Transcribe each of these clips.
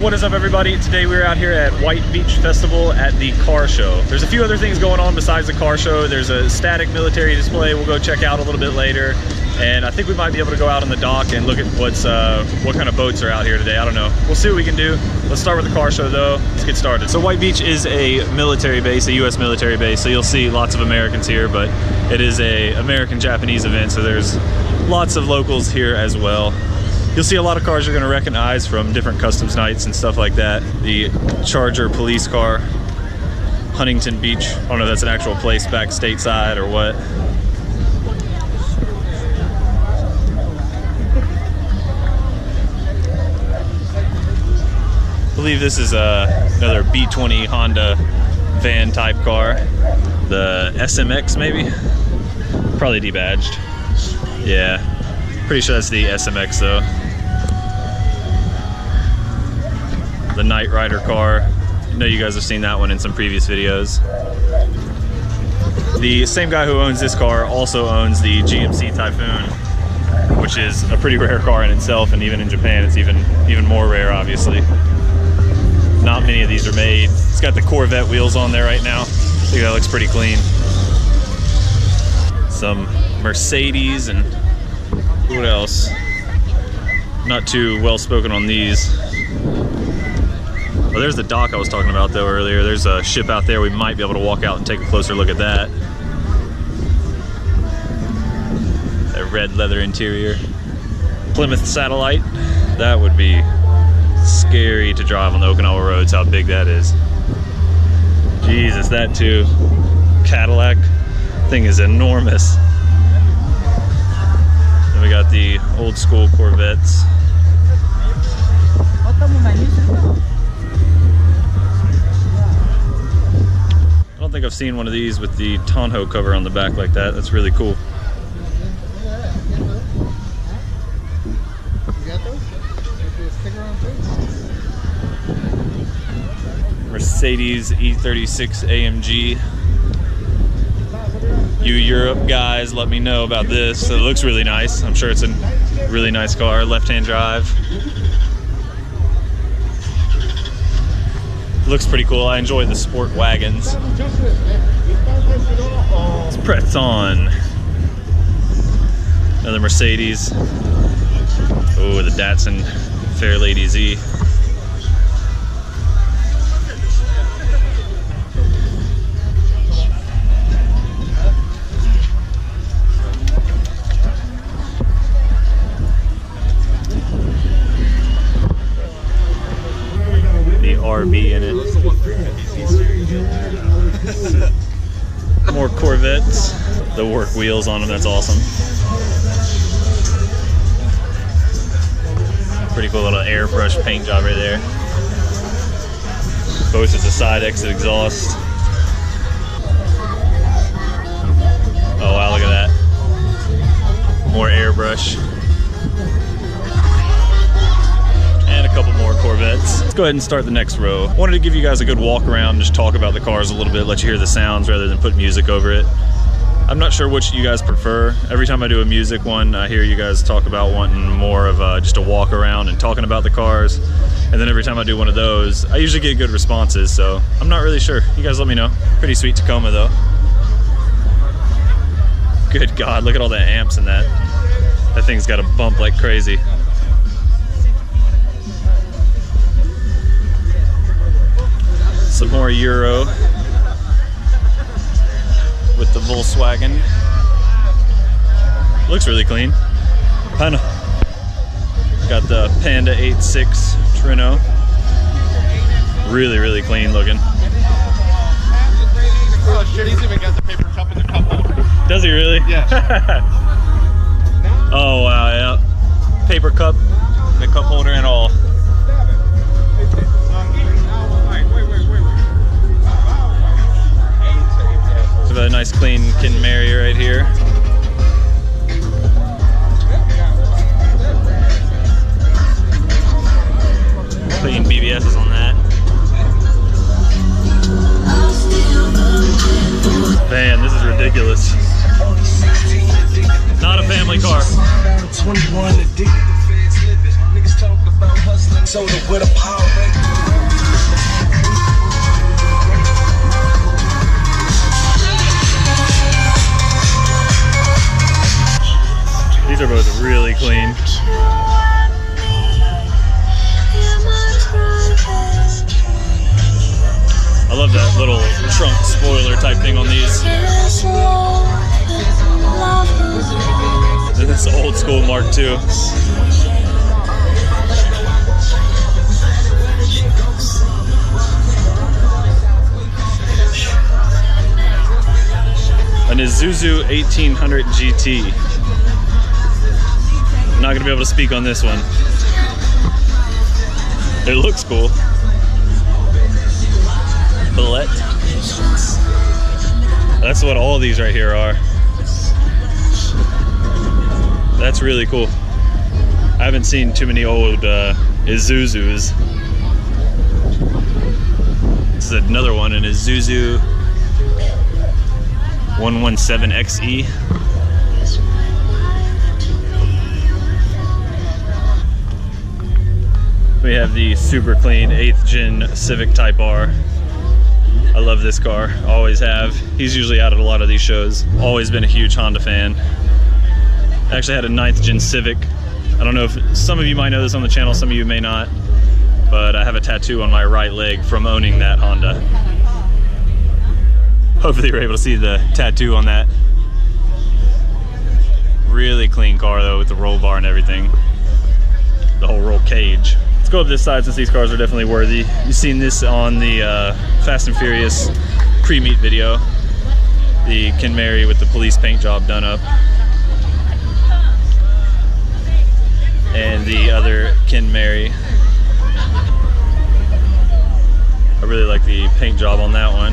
What is up, everybody? Today we're out here at White Beach Festival at the car show. There's a few other things going on besides the car show. There's a static military display we'll go check out a little bit later. And I think we might be able to go out on the dock and look at what kind of boats are out here today. I don't know. We'll see what we can do. Let's start with the car show though. Let's get started. So White Beach is a military base, a US military base. So you'll see lots of Americans here, but it is a American-Japanese event. So there's lots of locals here as well. You'll see a lot of cars you're going to recognize from different customs nights and stuff like that. The Charger police car, Huntington Beach. I don't know if that's an actual place back stateside or what. I believe this is another B20 Honda van type car. The SMX maybe? Probably debadged. Yeah, pretty sure that's the SMX though. The Knight Rider car. I know you guys have seen that one in some previous videos. The same guy who owns this car also owns the GMC Typhoon, which is a pretty rare car in itself, and even in Japan it's even more rare, obviously. Not many of these are made. It's got the Corvette wheels on there right now. I think that looks pretty clean. Some Mercedes and what else? Not too well spoken on these. Oh, there's the dock I was talking about though earlier. There's a ship out there. We might be able to walk out and take a closer look at that. That red leather interior. Plymouth Satellite. That would be scary to drive on the Okinawa roads, how big that is. Jesus, that too. Cadillac thing is enormous. Then we got the old school Corvettes. I don't think I've seen one of these with the tonneau cover on the back like that. That's really cool. Mercedes E36 AMG. You Europe guys, let me know about this. It looks really nice. I'm sure it's a really nice car. Left-hand drive. Looks pretty cool. I enjoy the sport wagons. Let's press on. Another Mercedes. Oh, the Datsun Fairlady Z. RB in it. More Corvettes. The work wheels on them, that's awesome. Pretty cool little airbrush paint job right there. Both at the side exit exhaust. Oh wow, look at that. More airbrush. And a couple more Corvettes. Let's go ahead and start the next row. Wanted to give you guys a good walk around, just talk about the cars a little bit, let you hear the sounds rather than put music over it. I'm not sure which you guys prefer. Every time I do a music one, I hear you guys talk about wanting more of just a walk around and talking about the cars. And then every time I do one of those, I usually get good responses, so I'm not really sure. You guys let me know. Pretty sweet Tacoma though. Good God, look at all the amps in that. That thing's got a bump like crazy. Some more Euro with the Volkswagen. Looks really clean. Panda. Got the Panda 8.6 Trino. Really, really clean looking. Oh shit, he's even got the paper cup in the cup holder. Does he really? Yes. Oh wow, yeah. Paper cup, the cup holder and all. So a nice clean Ken Mary right here. Clean BBSs on that. Man, this is ridiculous. Not a family car. 21 addicted to feds living. Niggas talk about hustling soda with a power bank. clean. I love that little trunk spoiler type thing on these. This is old school Mark II. An Isuzu 1800 GT. Not gonna be able to speak on this one. It looks cool. Bullet. That's what all these right here are. That's really cool. I haven't seen too many old Isuzus. This is another one, an Isuzu 117XE. We have the super clean 8th gen Civic Type-R. I love this car, always have. He's usually out at a lot of these shows. Always been a huge Honda fan. I actually had a 9th gen Civic. I don't know if some of you might know this on the channel, some of you may not, but I have a tattoo on my right leg from owning that Honda. Hopefully you're able to see the tattoo on that. Really clean car though, with the roll bar and everything. The whole roll cage. Let's go up this side since these cars are definitely worthy. You've seen this on the Fast and Furious pre-meet video. The Ken Mary with the police paint job done up. And the other Ken Mary. I really like the paint job on that one.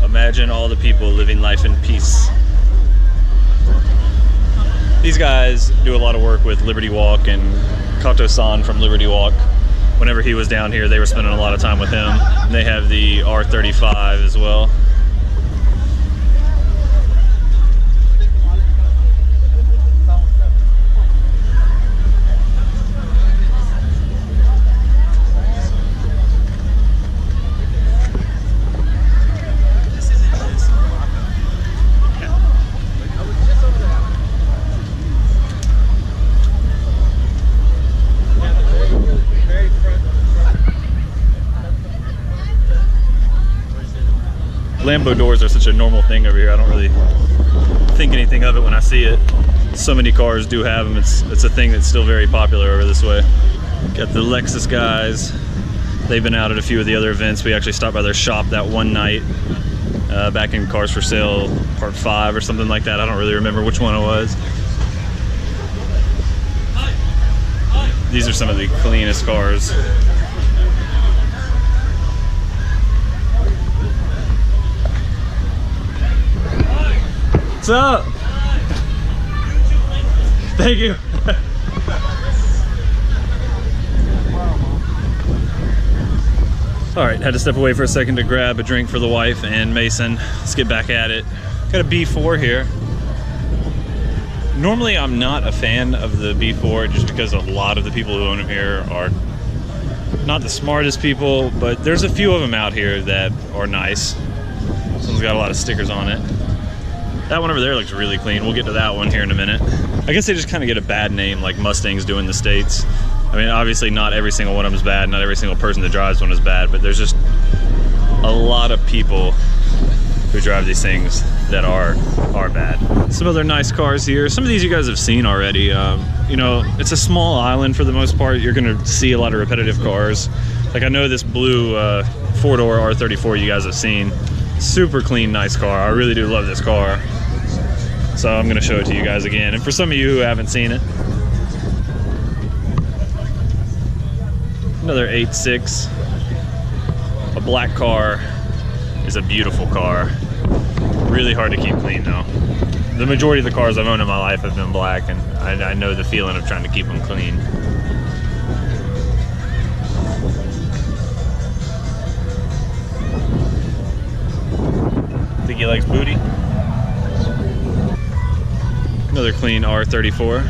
Imagine all the people living life in peace. These guys do a lot of work with Liberty Walk, and Kato-san from Liberty Walk, whenever he was down here, they were spending a lot of time with him. And they have the R35 as well. Lambo doors are such a normal thing over here. I don't really think anything of it when I see it. So many cars do have them. It's a thing that's still very popular over this way. Got the Lexus guys. They've been out at a few of the other events. We actually stopped by their shop that one night back in Cars for Sale Part 5 or something like that. I don't really remember which one it was. These are some of the cleanest cars. What's up? Thank you. All right, had to step away for a second to grab a drink for the wife and Mason. Let's get back at it. Got a B4 here. Normally I'm not a fan of the B4 just because a lot of the people who own them here are not the smartest people, but there's a few of them out here that are nice. This one's got a lot of stickers on it. That one over there looks really clean. We'll get to that one here in a minute. I guess they just kind of get a bad name like Mustangs do in the States. I mean, obviously not every single one of them is bad. Not every single person that drives one is bad, but there's just a lot of people who drive these things that are bad. Some other nice cars here. Some of these you guys have seen already. You know, it's a small island for the most part. You're gonna see a lot of repetitive cars. Like I know this blue four-door R34 you guys have seen. Super clean, nice car. I really do love this car. So I'm gonna show it to you guys again. And for some of you who haven't seen it, another 8.6. A black car is a beautiful car. Really hard to keep clean though. The majority of the cars I've owned in my life have been black, and I know the feeling of trying to keep them clean. Think he likes booty. Another clean R34.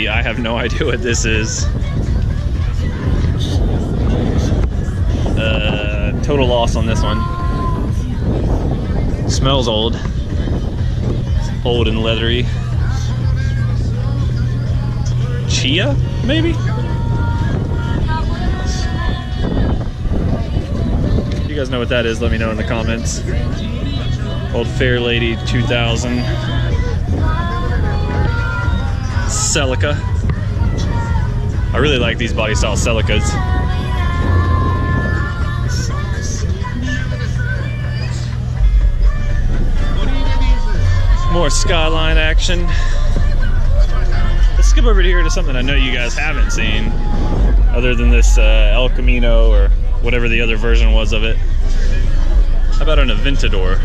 I I have no idea what this is. Total loss on this one. Smells old. It's old and leathery. Chia, maybe? If you guys know what that is, let me know in the comments. Old Fair Lady 2000. Celica. I really like these body style Celicas. More Skyline action. Let's skip over here to something I know you guys haven't seen, other than this El Camino or whatever the other version was of it. How about an Aventador?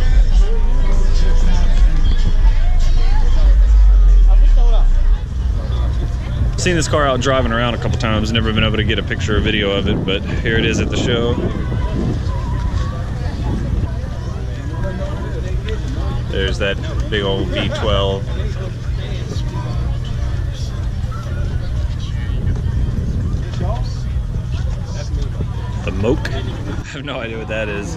I've seen this car out driving around a couple times, never been able to get a picture or video of it, but here it is at the show. There's that big old V12. The Moke? I have no idea what that is.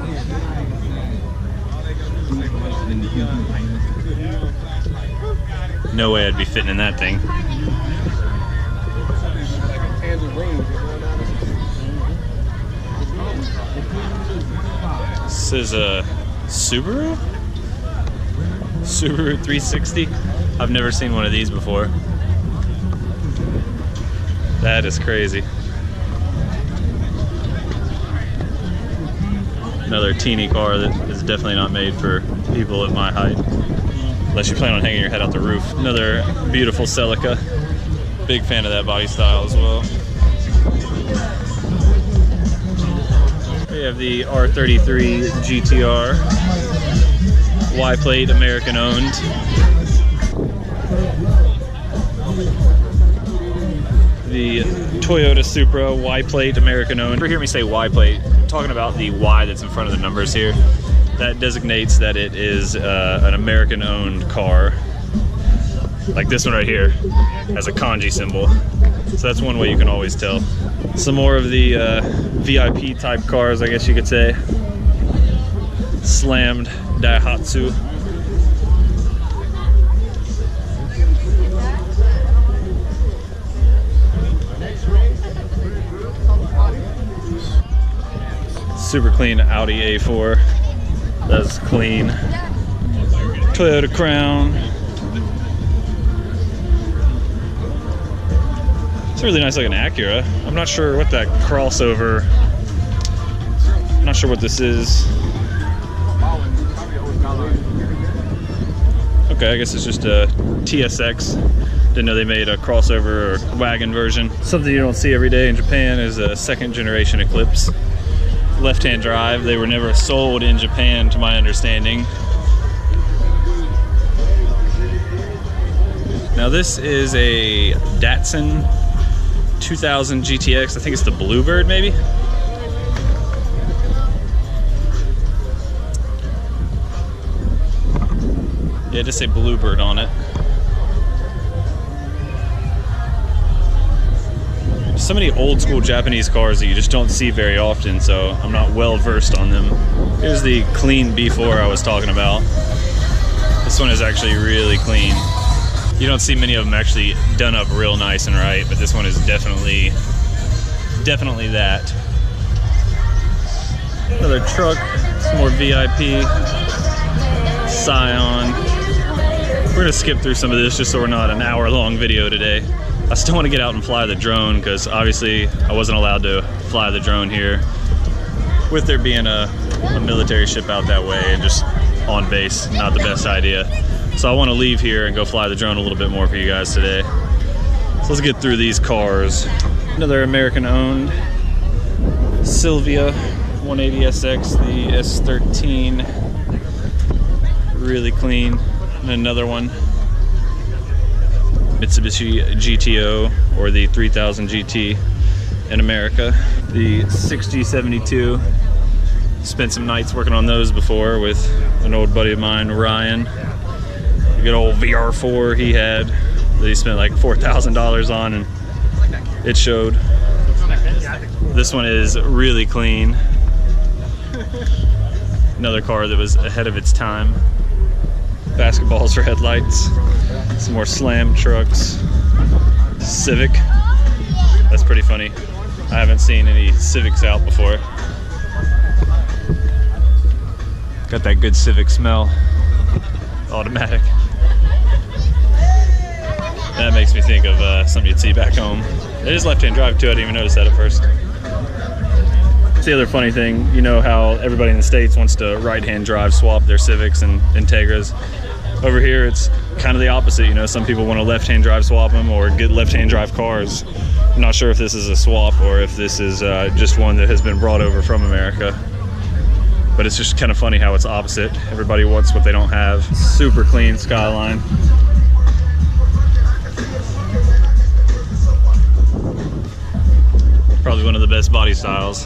No way I'd be fitting in that thing. This is a Subaru? Subaru 360. I've never seen one of these before. That is crazy. Another teeny car that is definitely not made for people of my height, unless you plan on hanging your head out the roof. Another beautiful Celica. Big fan of that body style as well. We have the R33 GTR. Y-plate, American owned. The Toyota Supra, Y-plate, American owned. If you hear me say Y-plate, I'm talking about the Y that's in front of the numbers here. That designates that it is an American owned car. Like this one right here has a kanji symbol. So that's one way you can always tell. Some more of the VIP type cars, I guess you could say. Slammed Daihatsu. Super clean Audi A4. That's clean. Toyota Crown. It's really nice looking Acura. I'm not sure what that crossover. I'm not sure what this is. Okay, I guess it's just a TSX. Didn't know they made a crossover or wagon version. Something you don't see every day in Japan is a second generation Eclipse. Left-hand drive. They were never sold in Japan to my understanding. Now this is a Datsun 2000 GTX. I think it's the Bluebird maybe? Yeah, just say Bluebird on it. So many old school Japanese cars that you just don't see very often, so I'm not well versed on them. Here's the clean B4 I was talking about. This one is actually really clean. You don't see many of them actually done up real nice and right, but this one is definitely that. Another truck, some more VIP, Scion. We're gonna skip through some of this just so we're not an hour-long video today. I still want to get out and fly the drone because obviously I wasn't allowed to fly the drone here with there being a military ship out that way and just on base, not the best idea. So I want to leave here and go fly the drone a little bit more for you guys today. So let's get through these cars. Another American owned Silvia 180SX, the S13, really clean. And another one, Mitsubishi GTO, or the 3000 GT in America. The 6G72, spent some nights working on those before with an old buddy of mine, Ryan. A good old VR4 he had. that he spent like $4,000 on, and it showed. This one is really clean. Another car that was ahead of its time. Basketballs for headlights. Some more Slam trucks. Civic. That's pretty funny. I haven't seen any Civics out before. Got that good Civic smell. Automatic. That makes me think of something you'd see back home. It is left-hand drive too. I didn't even notice that at first. It's the other funny thing. You know how everybody in the States wants to right-hand drive swap their Civics and Integras. Over here, it's kind of the opposite. You know, some people want to left-hand drive swap them or get left-hand drive cars. I'm not sure if this is a swap or if this is just one that has been brought over from America. But it's just kind of funny how it's opposite. Everybody wants what they don't have. Super clean Skyline. Probably one of the best body styles.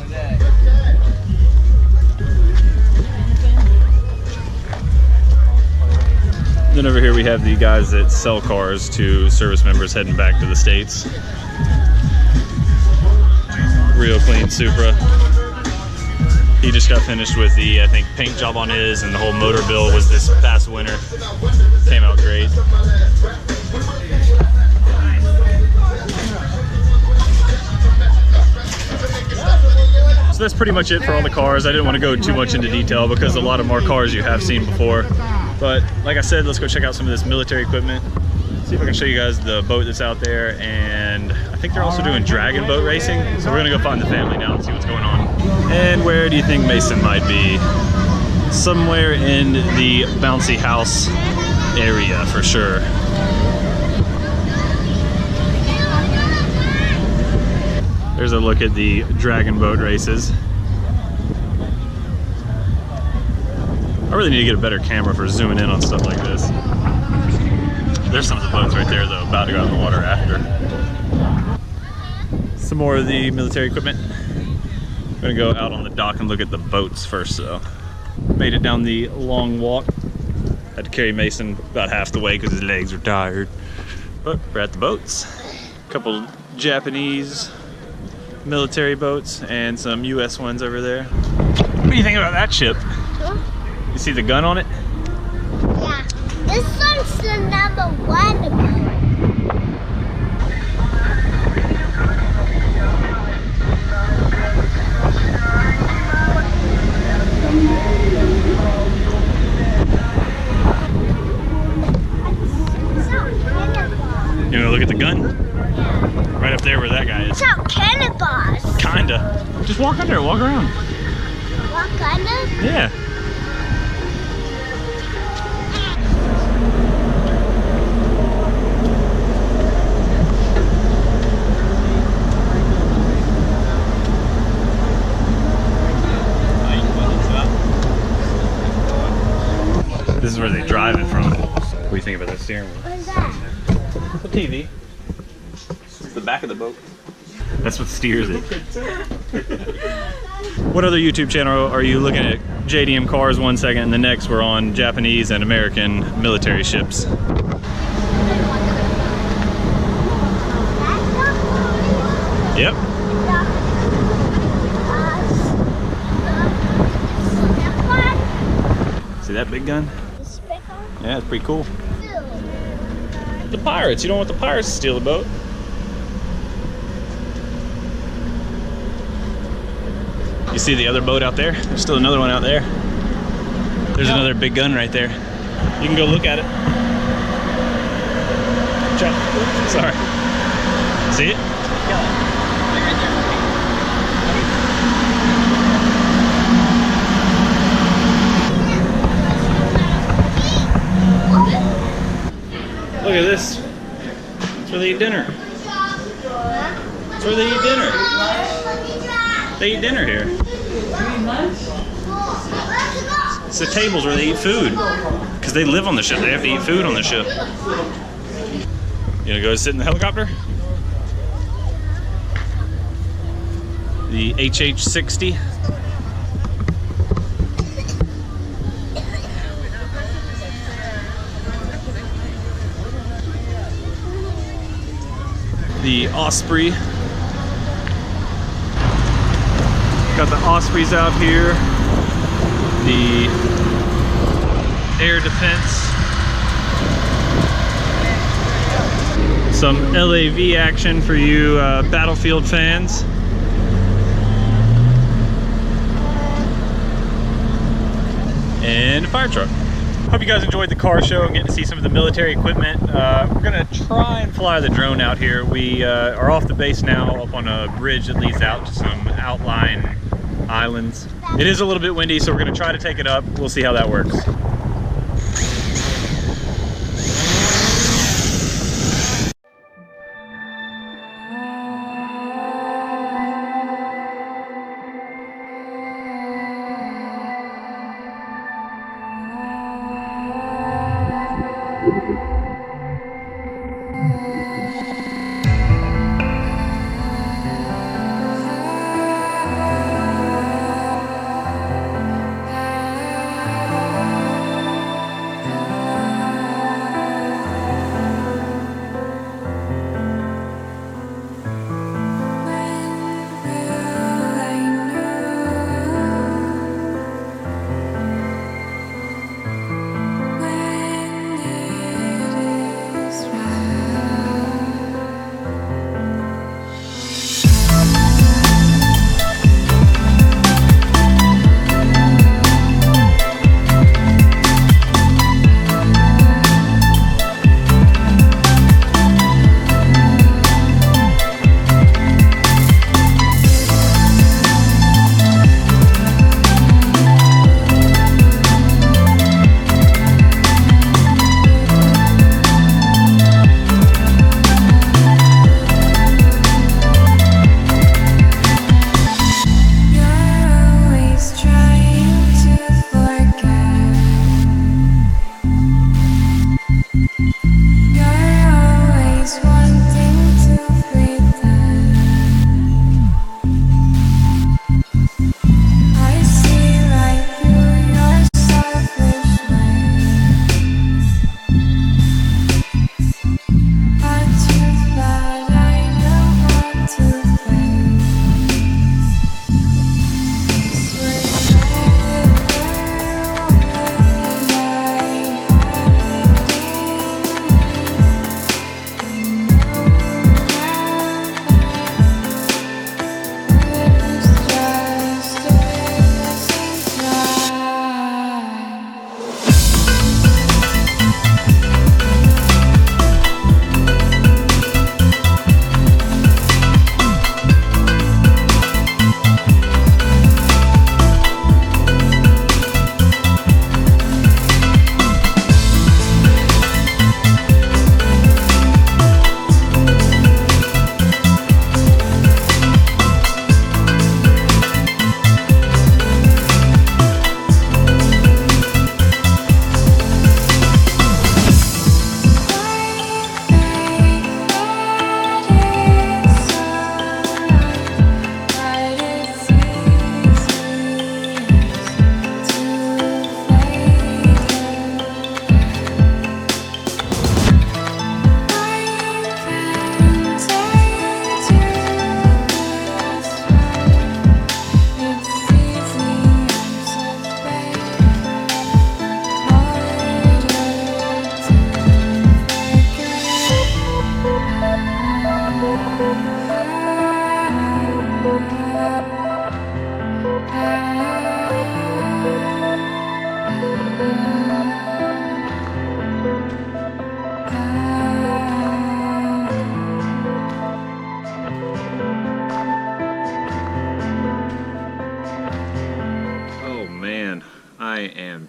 Then over here we have the guys that sell cars to service members heading back to the States. Real clean Supra. He just got finished with the, I think, paint job on his, and the whole motor bill was this past winter. Came out great. So that's pretty much it for all the cars. I didn't want to go too much into detail because a lot of more cars you have seen before. But like I said, let's go check out some of this military equipment. See if I can show you guys the boat that's out there. And I think they're also doing dragon boat racing. So we're gonna go find the family now and see what's going on. And where do you think Mason might be? Somewhere in the bouncy house area for sure. There's a look at the dragon boat races. I really need to get a better camera for zooming in on stuff like this. There's some of the boats right there though, about to go out in the water after. Some more of the military equipment. I'm gonna go out on the dock and look at the boats first though. Made it down the long walk. Had to carry Mason about half the way because his legs are tired. But we're at the boats. A couple Japanese military boats and some US ones over there. What do you think about that ship? Huh? You see the gun on it? Yeah. This one's the #1 boat. You wanna look at the gun? Right up there where that guy is. It's out cannonballs. Kinda. Just walk under, walk around. Walk under? Yeah. This is where they drive it from. What do you think about that steering wheel? What's that? The TV. It's the back of the boat. That's what steers it. What other YouTube channel are you looking at? JDM cars one second, and the next we're on Japanese and American military ships. Yep. See that big gun? Yeah, it's pretty cool. The pirates. You don't want the pirates to steal the boat. You see the other boat out there? There's still another one out there. There's another big gun right there. You can go look at it. Sorry. See it? Look at this. That's where they eat dinner. That's where they eat dinner. They eat dinner here. It's the tables where they eat food. Because they live on the ship. They have to eat food on the ship. You gonna go sit in the helicopter? The HH-60. the Osprey. Got the Ospreys out here. The air defense. Some LAV action for you Battlefield fans. And a fire truck. Hope you guys enjoyed the car show and getting to see some of the military equipment. We're gonna try and fly the drone out here. We are off the base now, up on a bridge that leads out to some outlying islands. It is a little bit windy, so we're gonna try to take it up. We'll see how that works.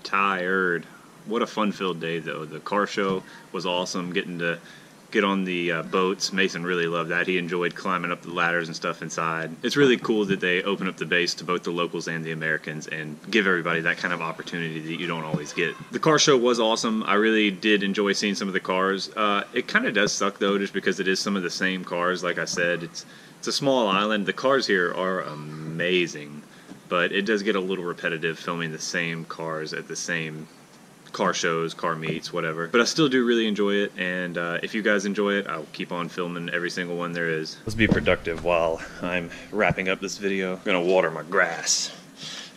tired. What a fun-filled day, though. The car show was awesome. Getting to get on the boats. Mason really loved that. He enjoyed climbing up the ladders and stuff inside. It's really cool that they open up the base to both the locals and the Americans and give everybody that kind of opportunity that you don't always get. The car show was awesome. I really did enjoy seeing some of the cars. It kind of does suck, though, just because it is some of the same cars. Like I said, it's a small island. The cars here are amazing, but it does get a little repetitive filming the same cars at the same car shows, car meets, whatever. But I still do really enjoy it, and if you guys enjoy it, I'll keep on filming every single one there is. Let's be productive while I'm wrapping up this video. I'm gonna water my grass,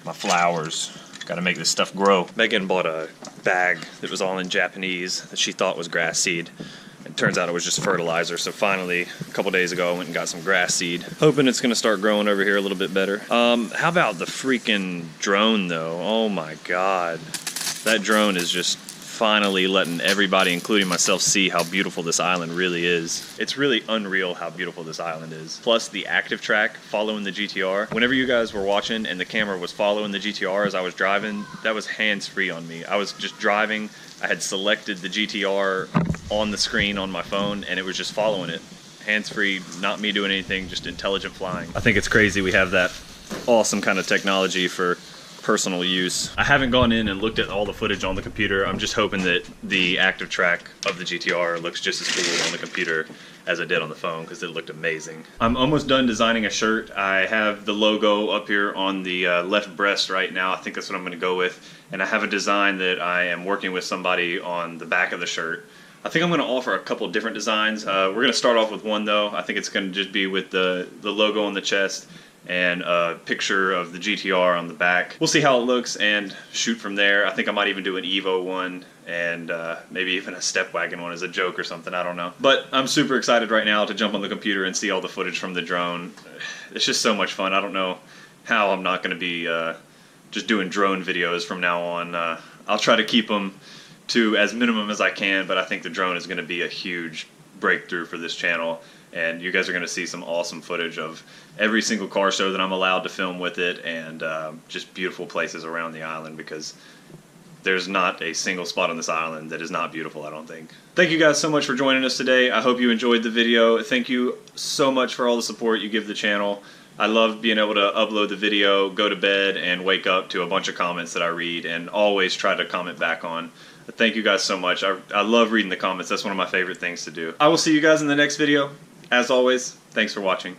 my flowers. Gotta make this stuff grow. Megan bought a bag that was all in Japanese that she thought was grass seed. It turns out it was just fertilizer, so finally, a couple days ago, I went and got some grass seed. Hoping it's gonna start growing over here a little bit better. How about the freaking drone though? Oh my God. That drone is just finally letting everybody, including myself, see how beautiful this island really is. It's really unreal how beautiful this island is. Plus the active track following the GTR. Whenever you guys were watching and the camera was following the GTR as I was driving, that was hands-free on me. I was just driving, I had selected the GTR on the screen on my phone, and it was just following it. Hands-free, not me doing anything, just intelligent flying. I think it's crazy we have that awesome kind of technology for personal use. I haven't gone in and looked at all the footage on the computer. I'm just hoping that the active track of the GTR looks just as cool on the computer as it did on the phone, because it looked amazing. I'm almost done designing a shirt. I have the logo up here on the left breast right now. I think that's what I'm going to go with. And I have a design that I am working with somebody on the back of the shirt. I think I'm going to offer a couple different designs. We're going to start off with one though. I think it's going to just be with the logo on the chest and a picture of the GTR on the back. We'll see how it looks and shoot from there. I think I might even do an Evo one and maybe even a step wagon one as a joke or something, I don't know. But I'm super excited right now to jump on the computer and see all the footage from the drone. It's just so much fun. I don't know how I'm not going to be just doing drone videos from now on. I'll try to keep them to as minimum as I can, but I think the drone is going to be a huge breakthrough for this channel. And you guys are going to see some awesome footage of every single car show that I'm allowed to film with it, and just beautiful places around the island, because there's not a single spot on this island that is not beautiful, I don't think. Thank you guys so much for joining us today. I hope you enjoyed the video. Thank you so much for all the support you give the channel. I love being able to upload the video, go to bed, and wake up to a bunch of comments that I read and always try to comment back on. Thank you guys so much. I love reading the comments. That's one of my favorite things to do. I will see you guys in the next video. As always, thanks for watching.